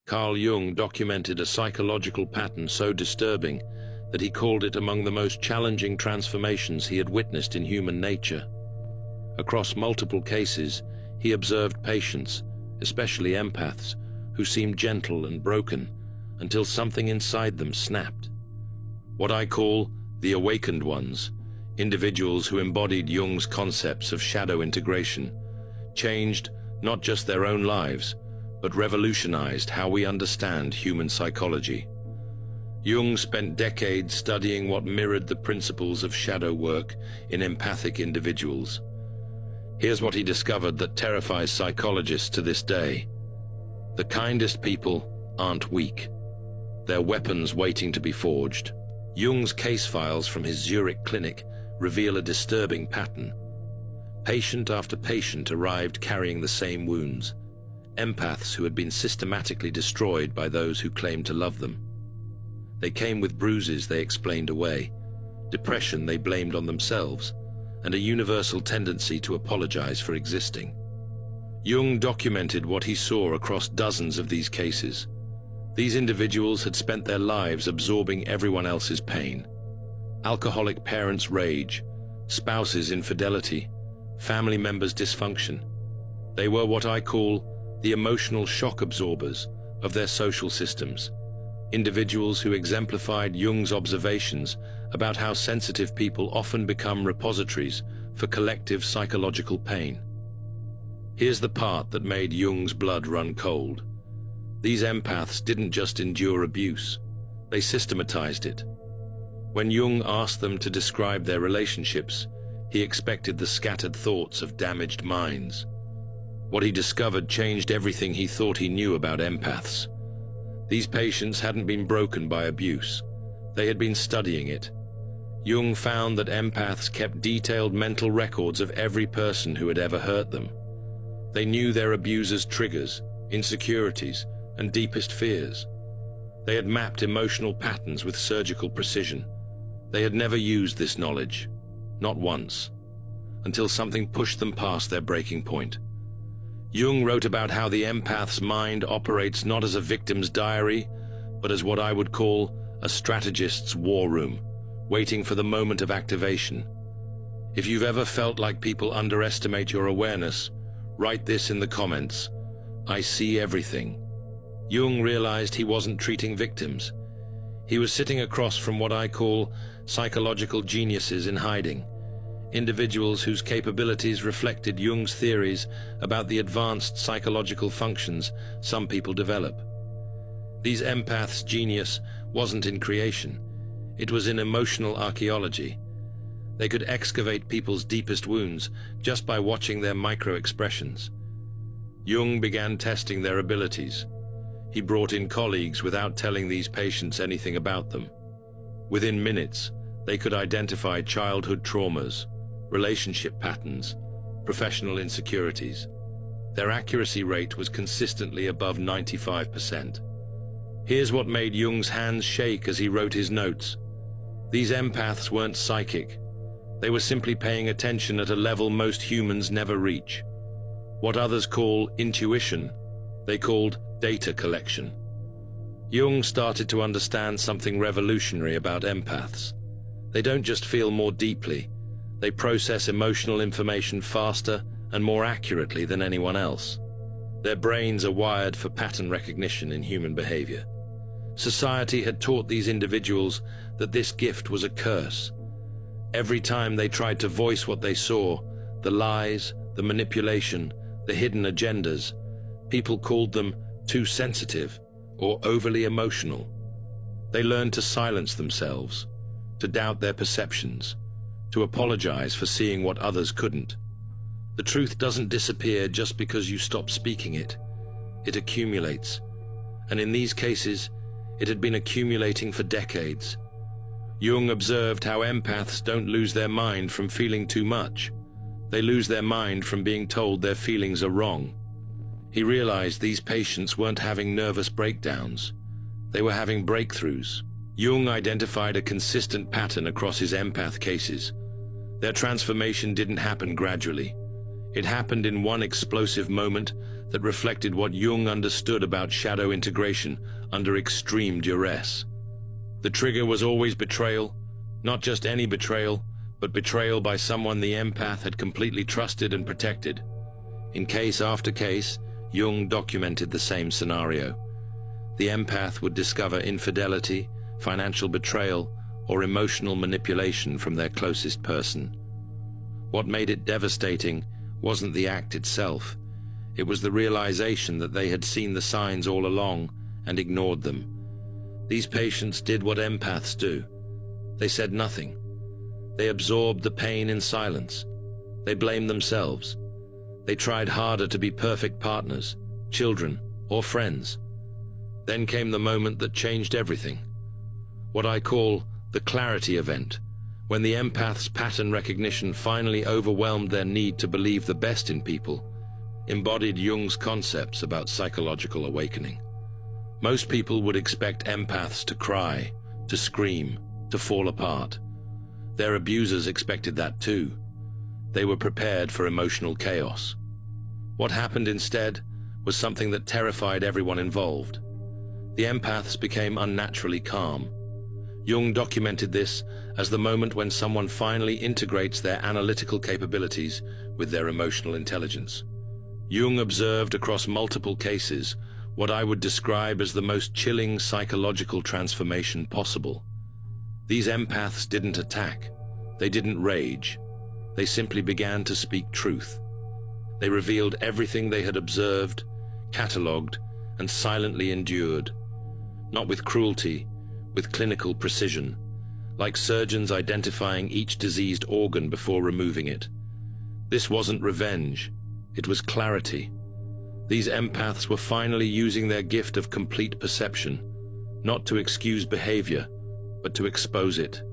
Carl Jung documented a psychological pattern so disturbing that he called it among the most challenging transformations he had witnessed in human nature. Across multiple cases, he observed patients, especially empaths, who seemed gentle and broken until something inside them snapped. What I call the awakened ones, individuals who embodied Jung's concepts of shadow integration, changed not just their own lives, but revolutionized how we understand human psychology. Jung spent decades studying what mirrored the principles of shadow work in empathic individuals. Here's what he discovered that terrifies psychologists to this day. The kindest people aren't weak. They're weapons waiting to be forged. Jung's case files from his Zurich clinic reveal a disturbing pattern. Patient after patient arrived carrying the same wounds. Empaths who had been systematically destroyed by those who claimed to love them. They came with bruises they explained away, depression they blamed on themselves, and a universal tendency to apologize for existing. Jung documented what he saw across dozens of these cases. These individuals had spent their lives absorbing everyone else's pain. Alcoholic parents' rage, spouses' infidelity, family members' dysfunction. They were what I call the emotional shock absorbers of their social systems. Individuals who exemplified Jung's observations about how sensitive people often become repositories for collective psychological pain. Here's the part that made Jung's blood run cold. These empaths didn't just endure abuse, they systematized it. When Jung asked them to describe their relationships, he expected the scattered thoughts of damaged minds. What he discovered changed everything he thought he knew about empaths. These patients hadn't been broken by abuse. They had been studying it. Jung found that empaths kept detailed mental records of every person who had ever hurt them. They knew their abusers' triggers, insecurities, and deepest fears. They had mapped emotional patterns with surgical precision. They had never used this knowledge, not once, until something pushed them past their breaking point. Jung wrote about how the empath's mind operates not as a victim's diary, but as what I would call a strategist's war room, waiting for the moment of activation. If you've ever felt like people underestimate your awareness, write this in the comments. I see everything. Jung realized he wasn't treating victims. He was sitting across from what I call psychological geniuses in hiding. Individuals whose capabilities reflected Jung's theories about the advanced psychological functions some people develop. These empaths' genius wasn't in creation. It was in emotional archaeology. They could excavate people's deepest wounds just by watching their micro-expressions. Jung began testing their abilities. He brought in colleagues without telling these patients anything about them. Within minutes, they could identify childhood traumas, relationship patterns, professional insecurities. Their accuracy rate was consistently above 95%. Here's what made Jung's hands shake as he wrote his notes. These empaths weren't psychic. They were simply paying attention at a level most humans never reach. What others call intuition, they called data collection. Jung started to understand something revolutionary about empaths. They don't just feel more deeply, they process emotional information faster and more accurately than anyone else. Their brains are wired for pattern recognition in human behavior. Society had taught these individuals that this gift was a curse. Every time they tried to voice what they saw, the lies, the manipulation, the hidden agendas, people called them too sensitive or overly emotional. They learned to silence themselves, to doubt their perceptions, to apologize for seeing what others couldn't. The truth doesn't disappear just because you stop speaking it. It accumulates. And in these cases, it had been accumulating for decades. Jung observed how empaths don't lose their mind from feeling too much. They lose their mind from being told their feelings are wrong. He realized these patients weren't having nervous breakdowns. They were having breakthroughs. Jung identified a consistent pattern across his empath cases. Their transformation didn't happen gradually. It happened in one explosive moment that reflected what Jung understood about shadow integration under extreme duress. The trigger was always betrayal, not just any betrayal, but betrayal by someone the empath had completely trusted and protected. In case after case, Jung documented the same scenario. The empath would discover infidelity, financial betrayal, or emotional manipulation from their closest person. What made it devastating wasn't the act itself. It was the realization that they had seen the signs all along and ignored them. These patients did what empaths do. They said nothing. They absorbed the pain in silence. They blamed themselves. They tried harder to be perfect partners, children, or friends. Then came the moment that changed everything. What I call the clarity event, when the empath's pattern recognition finally overwhelmed their need to believe the best in people, embodied Jung's concepts about psychological awakening. Most people would expect empaths to cry, to scream, to fall apart. Their abusers expected that too. They were prepared for emotional chaos. What happened instead was something that terrified everyone involved. The empaths became unnaturally calm. Jung documented this as the moment when someone finally integrates their analytical capabilities with their emotional intelligence. Jung observed across multiple cases what I would describe as the most chilling psychological transformation possible. These empaths didn't attack. They didn't rage. They simply began to speak truth. They revealed everything they had observed, catalogued, and silently endured. Not with cruelty, with clinical precision, like surgeons identifying each diseased organ before removing it. This wasn't revenge. It was clarity. These empaths were finally using their gift of complete perception, not to excuse behavior, but to expose it.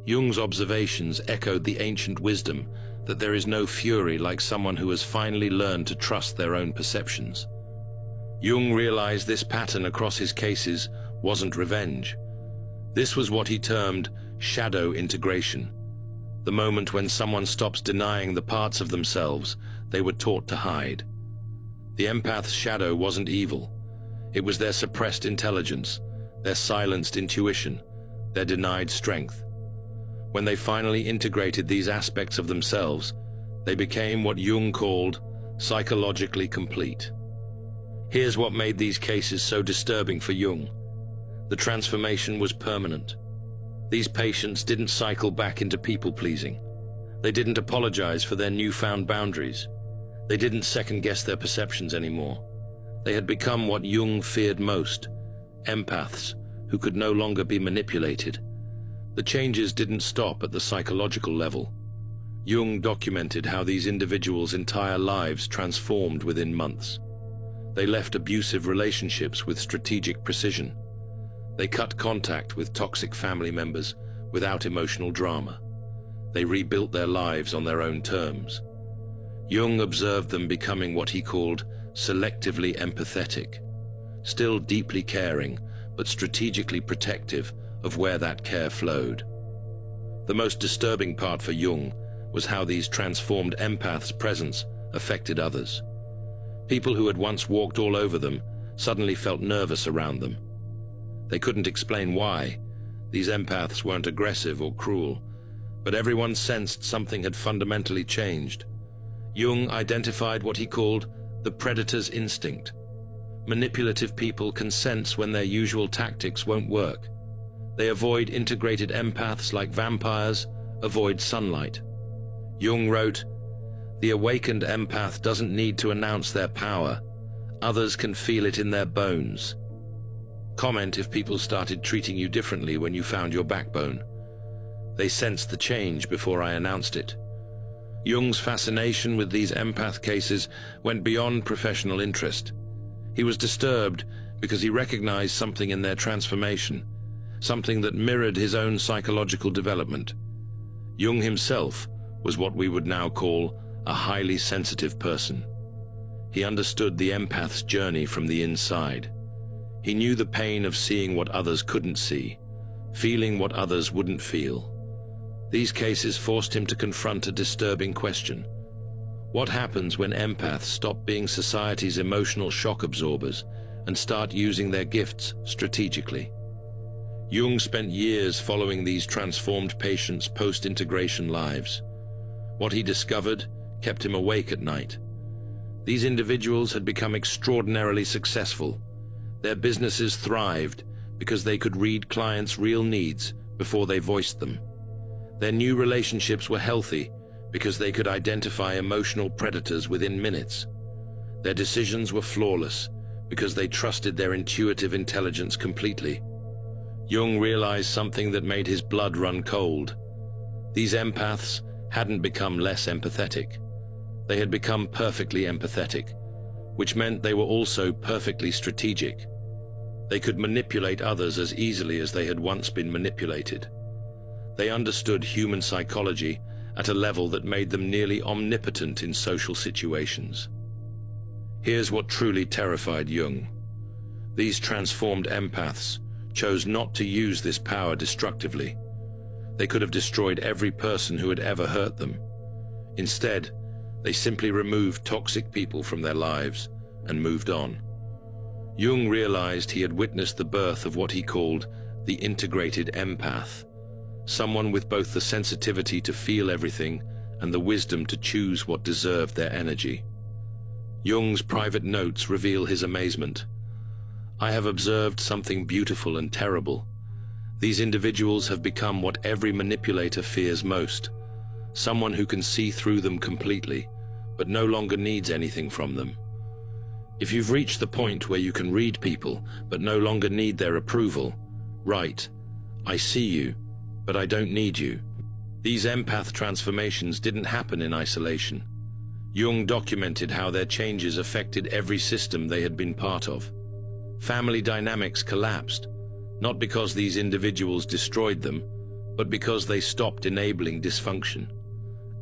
Jung's observations echoed the ancient wisdom that there is no fury like someone who has finally learned to trust their own perceptions. Jung realized this pattern across his cases wasn't revenge. This was what he termed shadow integration, the moment when someone stops denying the parts of themselves they were taught to hide. The empath's shadow wasn't evil. It was their suppressed intelligence, their silenced intuition, their denied strength. When they finally integrated these aspects of themselves, they became what Jung called psychologically complete. Here's what made these cases so disturbing for Jung. The transformation was permanent. These patients didn't cycle back into people-pleasing. They didn't apologize for their newfound boundaries. They didn't second-guess their perceptions anymore. They had become what Jung feared most, empaths who could no longer be manipulated. The changes didn't stop at the psychological level. Jung documented how these individuals' entire lives transformed within months. They left abusive relationships with strategic precision. They cut contact with toxic family members without emotional drama. They rebuilt their lives on their own terms. Jung observed them becoming what he called selectively empathetic, still deeply caring, but strategically protective of where that care flowed. The most disturbing part for Jung was how these transformed empaths' presence affected others. People who had once walked all over them suddenly felt nervous around them. They couldn't explain why. These empaths weren't aggressive or cruel, but everyone sensed something had fundamentally changed. Jung identified what he called the predator's instinct. Manipulative people can sense when their usual tactics won't work. They avoid integrated empaths like vampires avoid sunlight. Jung wrote, "The awakened empath doesn't need to announce their power. Others can feel it in their bones. Comment if people started treating you differently when you found your backbone. They sensed the change before I announced it." Jung's fascination with these empath cases went beyond professional interest. He was disturbed because he recognized something in their transformation, something that mirrored his own psychological development. Jung himself was what we would now call a highly sensitive person. He understood the empath's journey from the inside. He knew the pain of seeing what others couldn't see, feeling what others wouldn't feel. These cases forced him to confront a disturbing question. What happens when empaths stop being society's emotional shock absorbers and start using their gifts strategically? Jung spent years following these transformed patients' post-integration lives. What he discovered kept him awake at night. These individuals had become extraordinarily successful. Their businesses thrived because they could read clients' real needs before they voiced them. Their new relationships were healthy because they could identify emotional predators within minutes. Their decisions were flawless because they trusted their intuitive intelligence completely. Jung realized something that made his blood run cold. These empaths hadn't become less empathetic. They had become perfectly empathetic, which meant they were also perfectly strategic. They could manipulate others as easily as they had once been manipulated. They understood human psychology at a level that made them nearly omnipotent in social situations. Here's what truly terrified Jung. These transformed empaths chose not to use this power destructively. They could have destroyed every person who had ever hurt them. Instead, they simply removed toxic people from their lives and moved on. Jung realized he had witnessed the birth of what he called the integrated empath, someone with both the sensitivity to feel everything and the wisdom to choose what deserved their energy. Jung's private notes reveal his amazement. "I have observed something beautiful and terrible. These individuals have become what every manipulator fears most, someone who can see through them completely, but no longer needs anything from them. If you've reached the point where you can read people, but no longer need their approval, right, I see you, but I don't need you." These empath transformations didn't happen in isolation. Jung documented how their changes affected every system they had been part of. Family dynamics collapsed, not because these individuals destroyed them, but because they stopped enabling dysfunction.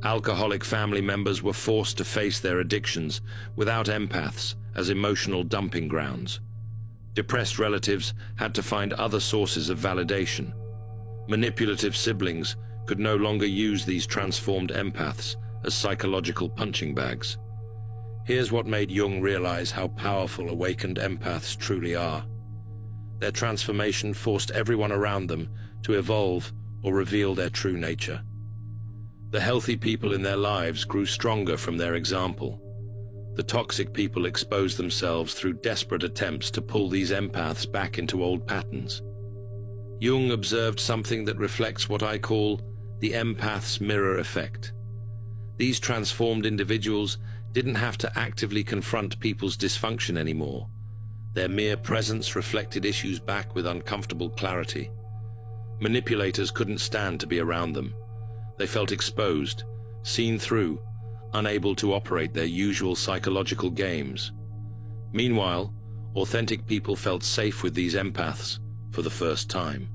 Alcoholic family members were forced to face their addictions without empaths as emotional dumping grounds. Depressed relatives had to find other sources of validation. Manipulative siblings could no longer use these transformed empaths as psychological punching bags. Here's what made Jung realize how powerful awakened empaths truly are. Their transformation forced everyone around them to evolve or reveal their true nature. The healthy people in their lives grew stronger from their example. The toxic people exposed themselves through desperate attempts to pull these empaths back into old patterns. Jung observed something that reflects what I call the empath's mirror effect. These transformed individuals didn't have to actively confront people's dysfunction anymore. Their mere presence reflected issues back with uncomfortable clarity. Manipulators couldn't stand to be around them. They felt exposed, seen through, unable to operate their usual psychological games. Meanwhile, authentic people felt safe with these empaths for the first time.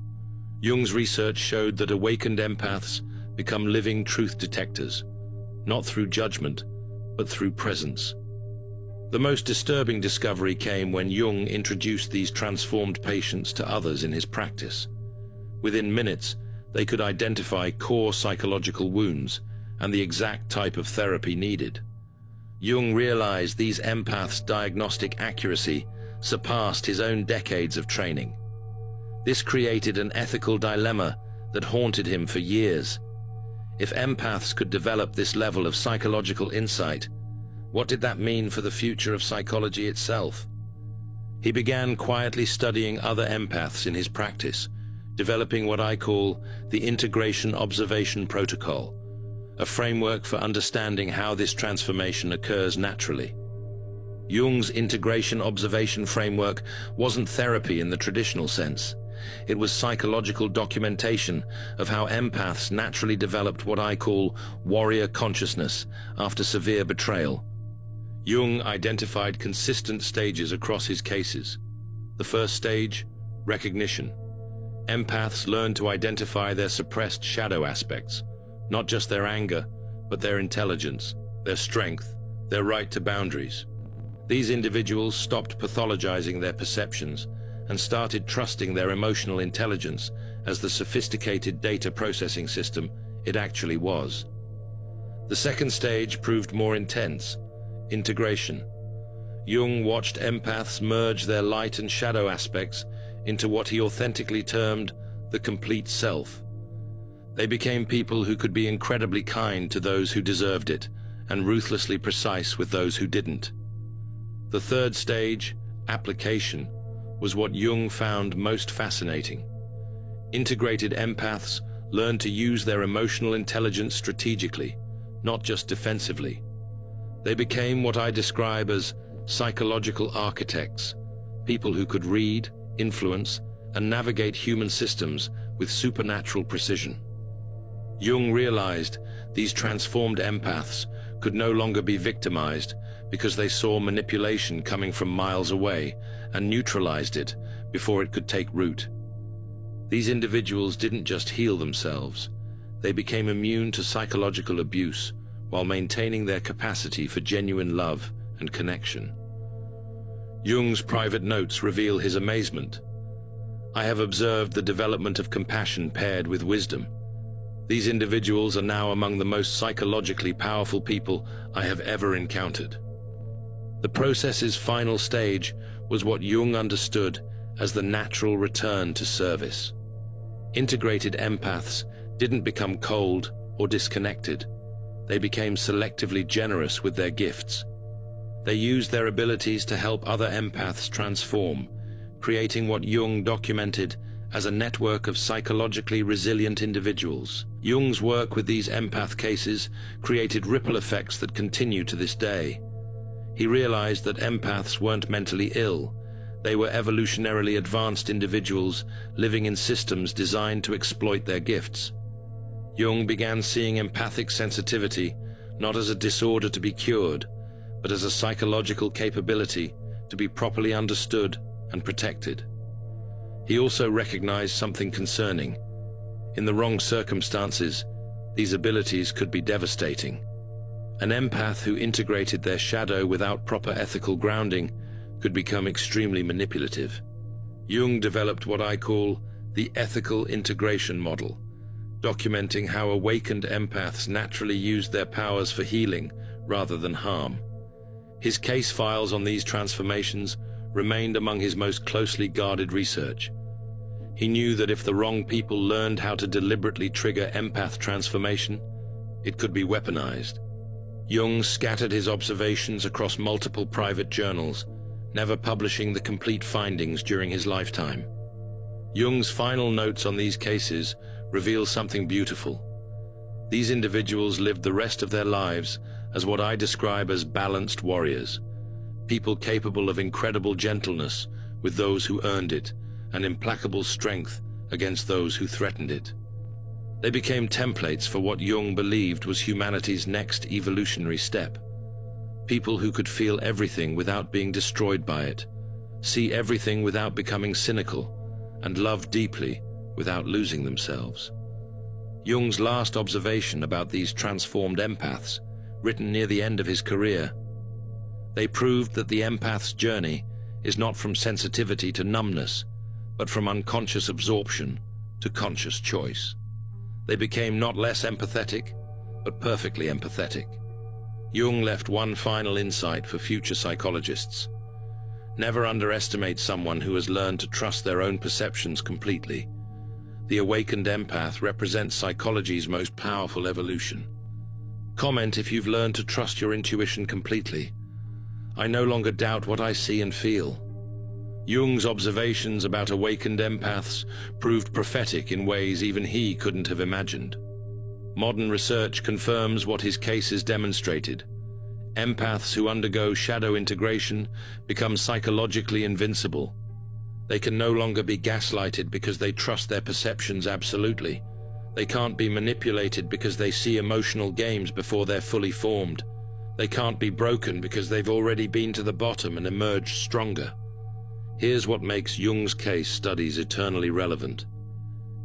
Jung's research showed that awakened empaths become living truth detectors, not through judgment, but through presence. The most disturbing discovery came when Jung introduced these transformed patients to others in his practice. Within minutes, they could identify core psychological wounds and the exact type of therapy needed. Jung realized these empaths' diagnostic accuracy surpassed his own decades of training. This created an ethical dilemma that haunted him for years. If empaths could develop this level of psychological insight, what did that mean for the future of psychology itself? He began quietly studying other empaths in his practice, developing what I call the Integration Observation Protocol, a framework for understanding how this transformation occurs naturally. Jung's Integration Observation Framework wasn't therapy in the traditional sense. It was psychological documentation of how empaths naturally developed what I call warrior consciousness after severe betrayal. Jung identified consistent stages across his cases. The first stage, recognition. Empaths learn to identify their suppressed shadow aspects, not just their anger, but their intelligence, their strength, their right to boundaries. These individuals stopped pathologizing their perceptions and started trusting their emotional intelligence as the sophisticated data processing system it actually was. The second stage proved more intense: integration. Jung watched empaths merge their light and shadow aspects into what he authentically termed the complete self. They became people who could be incredibly kind to those who deserved it and ruthlessly precise with those who didn't. The third stage, application, was what Jung found most fascinating. Integrated empaths learned to use their emotional intelligence strategically, not just defensively. They became what I describe as psychological architects, people who could read, influence, and navigate human systems with supernatural precision. Jung realized these transformed empaths could no longer be victimized because they saw manipulation coming from miles away and neutralized it before it could take root. These individuals didn't just heal themselves, they became immune to psychological abuse while maintaining their capacity for genuine love and connection. Jung's private notes reveal his amazement. "I have observed the development of compassion paired with wisdom. These individuals are now among the most psychologically powerful people I have ever encountered." The process's final stage was what Jung understood as the natural return to service. Integrated empaths didn't become cold or disconnected. They became selectively generous with their gifts. They used their abilities to help other empaths transform, creating what Jung documented as a network of psychologically resilient individuals. Jung's work with these empath cases created ripple effects that continue to this day. He realized that empaths weren't mentally ill. They were evolutionarily advanced individuals living in systems designed to exploit their gifts. Jung began seeing empathic sensitivity not as a disorder to be cured, but as a psychological capability to be properly understood and protected. He also recognized something concerning. In the wrong circumstances, these abilities could be devastating. An empath who integrated their shadow without proper ethical grounding could become extremely manipulative. Jung developed what I call the ethical integration model, documenting how awakened empaths naturally used their powers for healing rather than harm. His case files on these transformations remained among his most closely guarded research. He knew that if the wrong people learned how to deliberately trigger empath transformation, it could be weaponized. Jung scattered his observations across multiple private journals, never publishing the complete findings during his lifetime. Jung's final notes on these cases reveal something beautiful. These individuals lived the rest of their lives as what I describe as balanced warriors, people capable of incredible gentleness with those who earned it and implacable strength against those who threatened it. They became templates for what Jung believed was humanity's next evolutionary step. People who could feel everything without being destroyed by it, see everything without becoming cynical, and love deeply without losing themselves. Jung's last observation about these transformed empaths, written near the end of his career, they proved that the empath's journey is not from sensitivity to numbness, but from unconscious absorption to conscious choice. They became not less empathetic, but perfectly empathetic. Jung left one final insight for future psychologists. Never underestimate someone who has learned to trust their own perceptions completely. The awakened empath represents psychology's most powerful evolution. Comment if you've learned to trust your intuition completely. I no longer doubt what I see and feel. Jung's observations about awakened empaths proved prophetic in ways even he couldn't have imagined. Modern research confirms what his cases demonstrated. Empaths who undergo shadow integration become psychologically invincible. They can no longer be gaslighted because they trust their perceptions absolutely. They can't be manipulated because they see emotional games before they're fully formed. They can't be broken because they've already been to the bottom and emerged stronger. Here's what makes Jung's case studies eternally relevant.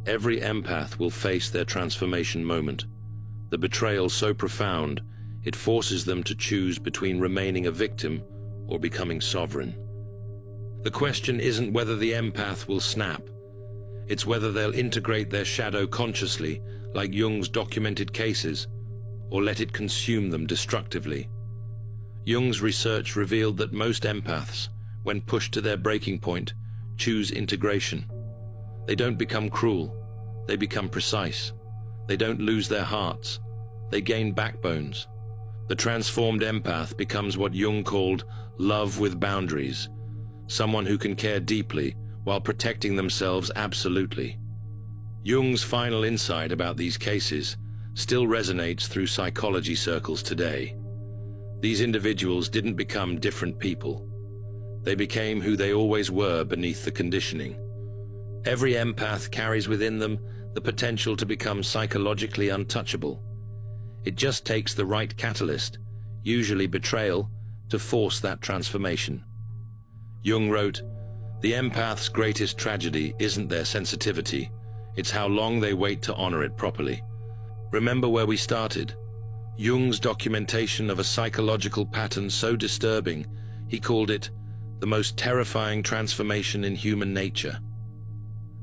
Every empath will face their transformation moment. The betrayal so profound, it forces them to choose between remaining a victim or becoming sovereign. The question isn't whether the empath will snap. It's whether they'll integrate their shadow consciously, like Jung's documented cases, or let it consume them destructively. Jung's research revealed that most empaths, when pushed to their breaking point, choose integration. They don't become cruel, they become precise. They don't lose their hearts, they gain backbones. The transformed empath becomes what Jung called love with boundaries, someone who can care deeply while protecting themselves absolutely. Jung's final insight about these cases still resonates through psychology circles today. These individuals didn't become different people. They became who they always were beneath the conditioning. Every empath carries within them the potential to become psychologically untouchable. It just takes the right catalyst, usually betrayal, to force that transformation. Jung wrote, "The empath's greatest tragedy isn't their sensitivity, it's how long they wait to honor it properly." Remember where we started? Jung's documentation of a psychological pattern so disturbing, he called it the most terrifying transformation in human nature.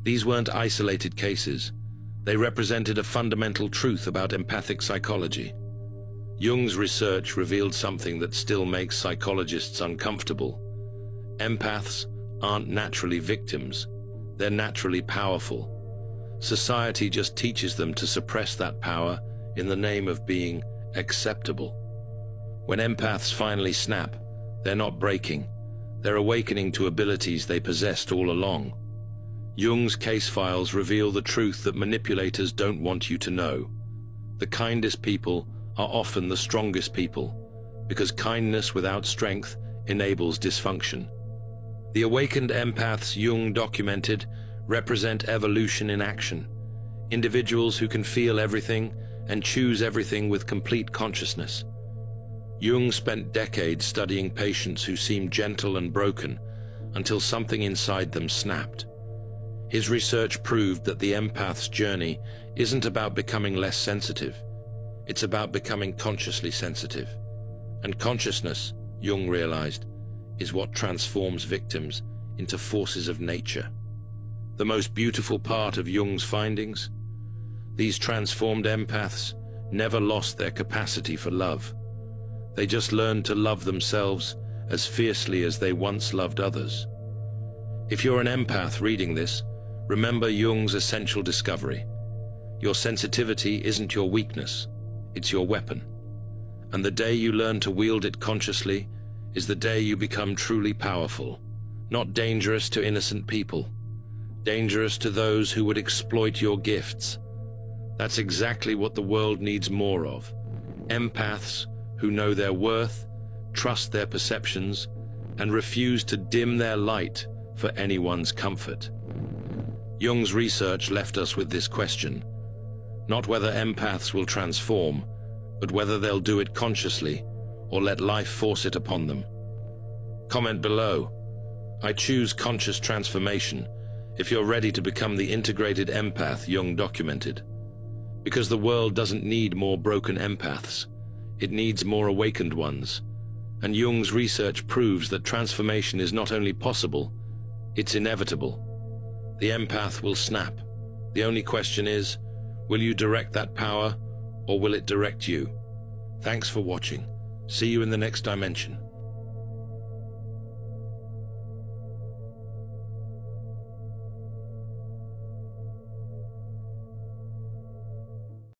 These weren't isolated cases. They represented a fundamental truth about empathic psychology. Jung's research revealed something that still makes psychologists uncomfortable. Empaths aren't naturally victims. They're naturally powerful. Society just teaches them to suppress that power in the name of being acceptable. When empaths finally snap, they're not breaking. They're awakening to abilities they possessed all along. Jung's case files reveal the truth that manipulators don't want you to know. The kindest people are often the strongest people, because kindness without strength enables dysfunction. The awakened empaths Jung documented represent evolution in action, individuals who can feel everything and choose everything with complete consciousness. Jung spent decades studying patients who seemed gentle and broken until something inside them snapped. His research proved that the empath's journey isn't about becoming less sensitive. It's about becoming consciously sensitive. And consciousness, Jung realized, is what transforms victims into forces of nature. The most beautiful part of Jung's findings? These transformed empaths never lost their capacity for love. They just learned to love themselves as fiercely as they once loved others. If you're an empath reading this, remember Jung's essential discovery. Your sensitivity isn't your weakness, it's your weapon. And the day you learn to wield it consciously is the day you become truly powerful, not dangerous to innocent people, dangerous to those who would exploit your gifts. That's exactly what the world needs more of. Empaths who know their worth, trust their perceptions, and refuse to dim their light for anyone's comfort. Jung's research left us with this question: not whether empaths will transform, but whether they'll do it consciously or let life force it upon them. Comment below. I choose conscious transformation if you're ready to become the integrated empath Jung documented. Because the world doesn't need more broken empaths, it needs more awakened ones. And Jung's research proves that transformation is not only possible, it's inevitable. The empath will snap. The only question is, will you direct that power, or will it direct you? Thanks for watching. See you in the next dimension.